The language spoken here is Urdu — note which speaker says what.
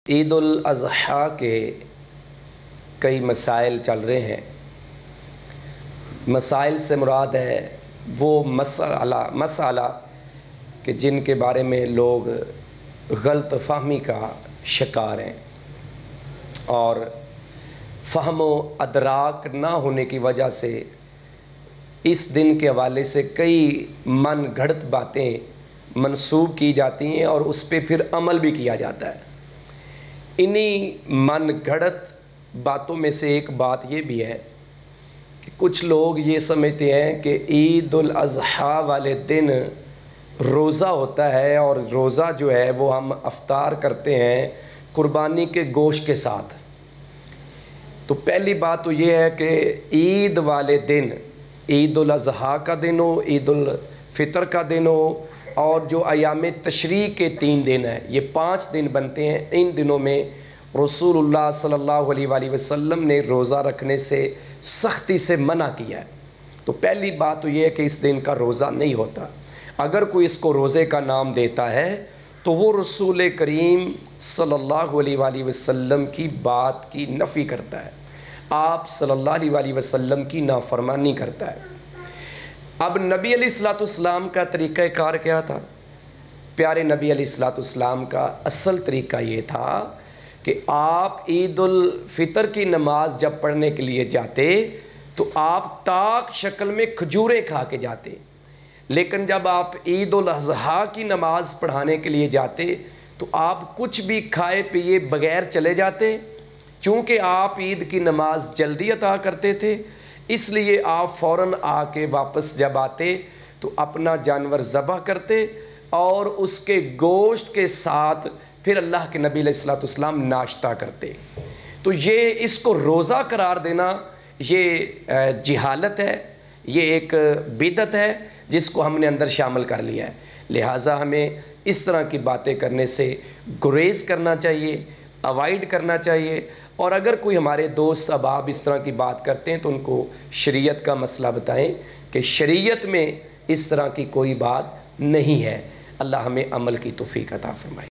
Speaker 1: عید الاضحیٰ کے کئی مسائل چل رہے ہیں۔ مسائل سے مراد ہے وہ مسئلہ کہ جن کے بارے میں لوگ غلط فہمی کا شکار ہیں اور فہم و ادراک نہ ہونے کی وجہ سے اس دن کے حوالے سے کئی من گھڑت باتیں منسوب کی جاتی ہیں اور اس پہ پھر عمل بھی کیا جاتا ہے۔ انہی من گھڑت باتوں میں سے ایک بات یہ بھی ہے کہ کچھ لوگ یہ سمجھتے ہیں کہ عید الاضحیٰ والے دن روزہ ہوتا ہے اور روزہ جو ہے وہ ہم افطار کرتے ہیں قربانی کے گوشت کے ساتھ۔ تو پہلی بات تو یہ ہے کہ عید والے دن، عید الاضحیٰ کا دن ہو، عید الفطر کا دن ہو اور جو ایام تشریق کے 3 دن ہیں، یہ 5 دن بنتے ہیں۔ ان دنوں میں رسول اللہ صلی اللہ علیہ وآلہ وسلم نے روزہ رکھنے سے سختی سے منع کیا ہے۔ تو پہلی بات تو یہ ہے کہ اس دن کا روزہ نہیں ہوتا۔ اگر کوئی اس کو روزے کا نام دیتا ہے تو وہ رسول کریم صلی اللہ علیہ وآلہ وسلم کی بات کی نفی کرتا ہے، آپ صلی اللہ علیہ وآلہ وسلم کی نافرمانی کرتا ہے۔ اب نبی علیہ السلام کا طریقہ کار کیا تھا؟ پیارے نبی علیہ السلام کا اصل طریقہ یہ تھا کہ آپ عید الفطر کی نماز جب پڑھنے کے لیے جاتے تو آپ طاق شکل میں کھجوریں کھا کے جاتے، لیکن جب آپ عید الاضحیٰ کی نماز پڑھانے کے لیے جاتے تو آپ کچھ بھی کھائے پیے بغیر چلے جاتے۔ چونکہ آپ عید کی نماز جلدی عطا کرتے تھے، اس لیے آپ فوراً آ کے واپس جب آتے تو اپنا جانور ذبح کرتے اور اس کے گوشت کے ساتھ پھر اللہ کے نبی علیہ السلام ناشتہ کرتے۔ تو یہ اس کو روزہ قرار دینا یہ جہالت ہے، یہ ایک بدعت ہے جس کو ہم نے اندر شامل کر لیا ہے۔ لہٰذا ہمیں اس طرح کی باتیں کرنے سے گریز کرنا چاہیے، اوائڈ کرنا چاہیے، اور اگر کوئی ہمارے دوست احباب اس طرح کی بات کرتے ہیں تو ان کو شریعت کا مسئلہ بتائیں کہ شریعت میں اس طرح کی کوئی بات نہیں ہے۔ اللہ ہمیں عمل کی توفیق عطا فرمائے۔